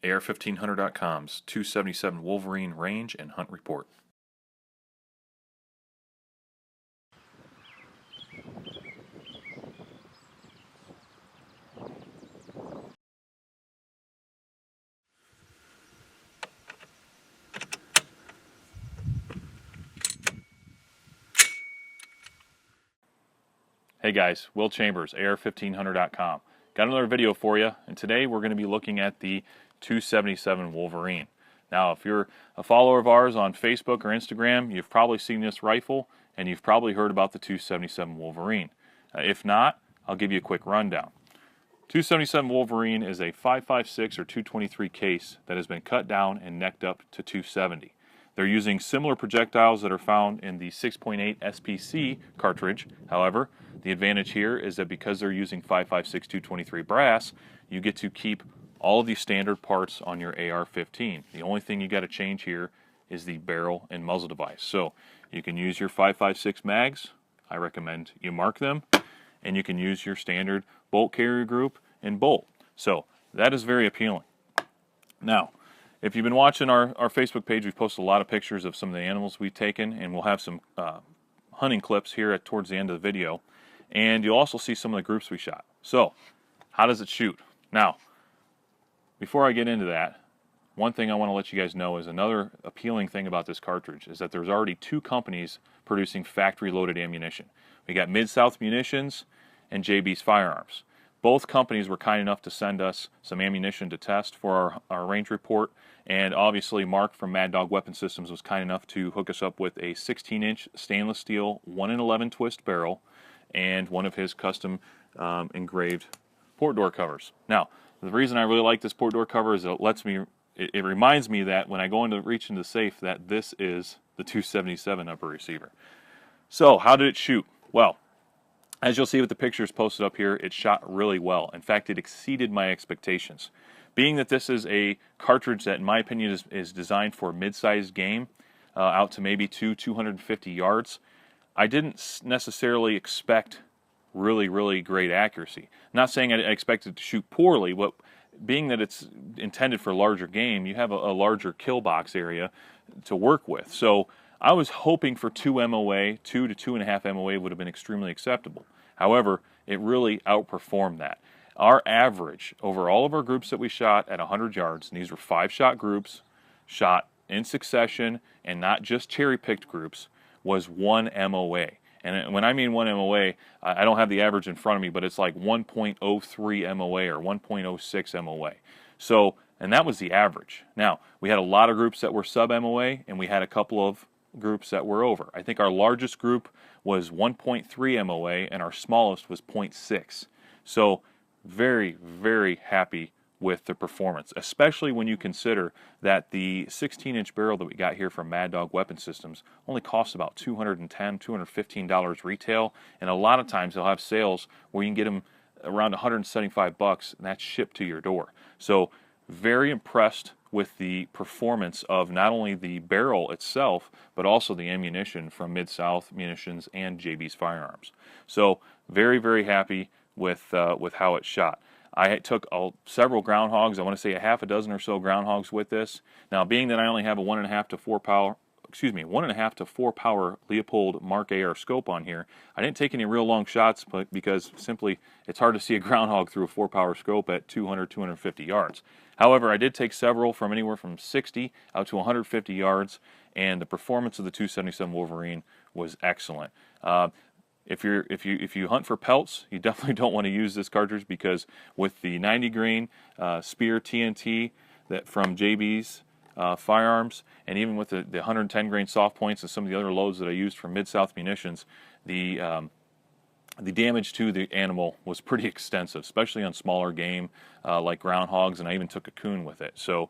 AR15Hunter.com's 277 Wolverine Range and Hunt Report. Hey guys, Will Chambers, AR15Hunter.com. Got another video for you, and today we're going to be looking at the 277 Wolverine. Now, if you're a follower of ours on Facebook or Instagram, you've probably seen this rifle, and you've probably heard about the 277 Wolverine. If not, I'll give you a quick rundown. 277 Wolverine is a 5.56 or 223 case that has been cut down and necked up to 270. They're using similar projectiles that are found in the 6.8 SPC cartridge. However, the advantage here is that because they're using 5.56 223 brass, you get to keep all of the standard parts on your AR-15. The only thing you got to change here is the barrel and muzzle device. So you can use your 5.56 mags. I recommend you mark them, and you can use your standard bolt carrier group and bolt. So that is very appealing. Now, if you've been watching our Facebook page, we've posted a lot of pictures of some of the animals we've taken, and we'll have some hunting clips here towards the end of the video. And you'll also see some of the groups we shot. So, how does it shoot? Now, before I get into that, one thing I want to let you guys know is another appealing thing about this cartridge is that there's already two companies producing factory-loaded ammunition. We got Mid-South Munitions and JB's Firearms. Both companies were kind enough to send us some ammunition to test for our range report, and obviously Mark from Mad Dog Weapon Systems was kind enough to hook us up with a 16-inch stainless steel 1-in-11 twist barrel and one of his custom engraved port door covers. Now, the reason I really like this port door cover is it reminds me that when I go into reach into the safe that this is the 277 upper receiver. So, how did it shoot? Well, as you'll see with the pictures posted up here, it shot really well. In fact, it exceeded my expectations. Being that this is a cartridge that, in my opinion, is designed for mid-sized game, out to maybe 250 yards, I didn't necessarily expect really great accuracy. Not saying I expected to shoot poorly, but being that it's intended for larger game, you have a larger kill box area to work with. So I was hoping for 2 MOA, 2 to 2.5 MOA would have been extremely acceptable. However, it really outperformed that. Our average over all of our groups that we shot at 100 yards, and these were 5-shot groups, shot in succession and not just cherry-picked groups, was 1 MOA. And when I mean 1 MOA, I don't have the average in front of me, but it's like 1.03 MOA or 1.06 MOA. So, and that was the average. Now, we had a lot of groups that were sub-MOA, and we had a couple of groups that were over. I think our largest group was 1.3 MOA, and our smallest was 0.6. So, very happy with the performance, especially when you consider that the 16-inch barrel that we got here from Mad Dog Weapon Systems only costs about $210, $215 retail, and a lot of times they'll have sales where you can get them around $175, and that's shipped to your door. So very impressed with the performance of not only the barrel itself, but also the ammunition from Mid-South Munitions and JB's Firearms. So very happy with how it shot. I took several groundhogs. I want to say a half a dozen or so groundhogs with this. Now, being that I only have a 1.5 to 4 power Leopold Mark AR scope on here, I didn't take any real long shots, but because simply it's hard to see a groundhog through a 4 power scope at 250 yards. However, I did take several from anywhere from 60 out to 150 yards, and the performance of the 277 Wolverine was excellent. If you hunt for pelts, you definitely don't want to use this cartridge because with the 90 grain Spear TNT that from JB's Firearms, and even with the 110 grain soft points and some of the other loads that I used from Mid-South Munitions, the damage to the animal was pretty extensive, especially on smaller game like groundhogs, and I even took a coon with it. So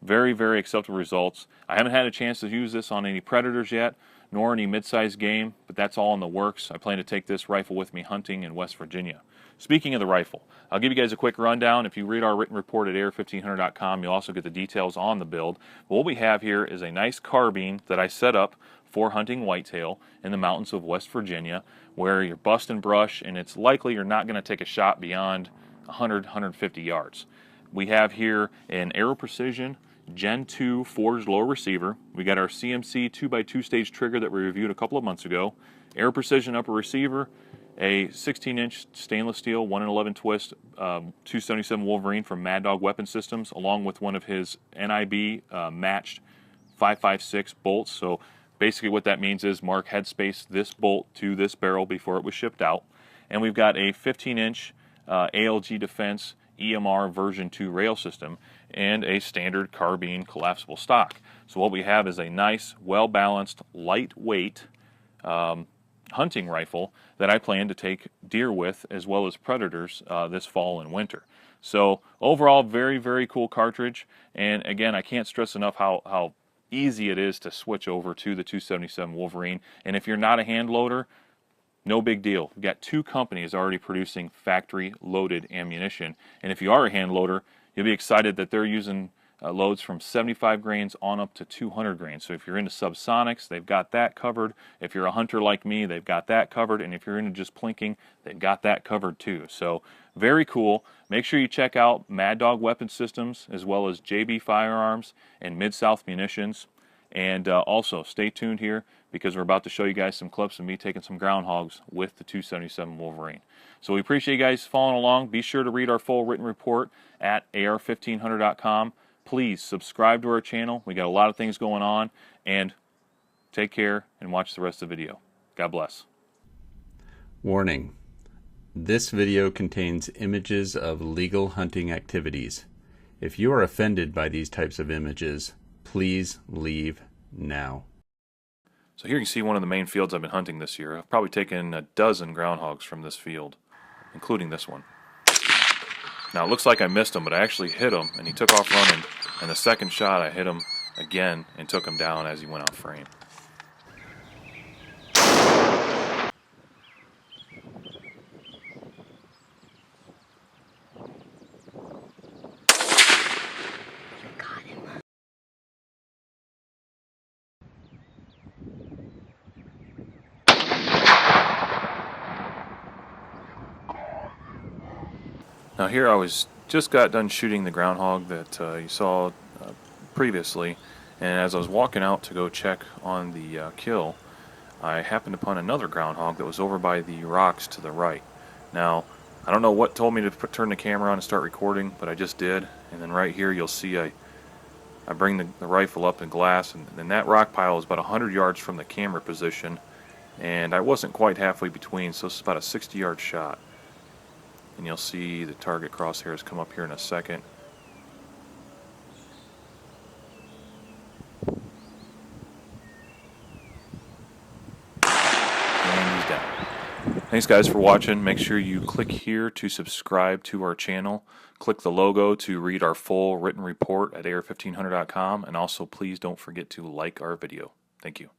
very acceptable results. I haven't had a chance to use this on any predators yet, nor any mid-sized game, but that's all in the works. I plan to take this rifle with me hunting in West Virginia. Speaking of the rifle, I'll give you guys a quick rundown. If you read our written report at AR15Hunter.com, you'll also get the details on the build. But what we have here is a nice carbine that I set up for hunting whitetail in the mountains of West Virginia, where you're busting brush, and it's likely you're not going to take a shot beyond 100, 150 yards. We have here an Aero Precision Gen 2 forged lower receiver. We got our CMC 2x2 stage trigger that we reviewed a couple of months ago. Aero Precision upper receiver, a 16-inch stainless steel 1 in 11 twist 277 Wolverine from Mad Dog Weapon Systems, along with one of his NIB matched 5.56 bolts. So basically what that means is Mark headspace this bolt to this barrel before it was shipped out. And we've got a 15-inch ALG Defense EMR version 2 rail system and a standard carbine collapsible stock. So what we have is a nice, well-balanced, lightweight hunting rifle that I plan to take deer with as well as predators this fall and winter. So overall, very, very cool cartridge. And again, I can't stress enough how easy it is to switch over to the 277 Wolverine. And if you're not a hand loader, no big deal. We've got 2 companies already producing factory loaded ammunition. And if you are a hand loader, you'll be excited that they're using loads from 75 grains on up to 200 grains. So if you're into subsonics, they've got that covered. If you're a hunter like me, they've got that covered. And if you're into just plinking, they've got that covered too. So very cool. Make sure you check out Mad Dog Weapon Systems as well as JB Firearms and Mid-South Munitions. And also stay tuned here because we're about to show you guys some clips of me taking some groundhogs with the 277 Wolverine. So we appreciate you guys following along. Be sure to read our full written report at AR15Hunter.com. Please subscribe to our channel. We got a lot of things going on. And take care and watch the rest of the video. God bless. Warning. This video contains images of legal hunting activities. If you are offended by these types of images, please leave now. So here you can see one of the main fields I've been hunting this year. I've probably taken a dozen groundhogs from this field, including this one. Now it looks like I missed him, but I actually hit him and he took off running. And the second shot I hit him again and took him down as he went out frame. Now here I just got done shooting the groundhog that you saw previously, and as I was walking out to go check on the kill, I happened upon another groundhog that was over by the rocks to the right. Now I don't know what told me to turn the camera on and start recording, but I just did. And then right here you'll see I bring the rifle up in glass, and then that rock pile is about 100 yards from the camera position, and I wasn't quite halfway between, so it's about a 60-yard shot. And you'll see the target crosshairs come up here in a second. And he's down. Thanks guys for watching. Make sure you click here to subscribe to our channel. Click the logo to read our full written report at AR15Hunter.com. And also please don't forget to like our video. Thank you.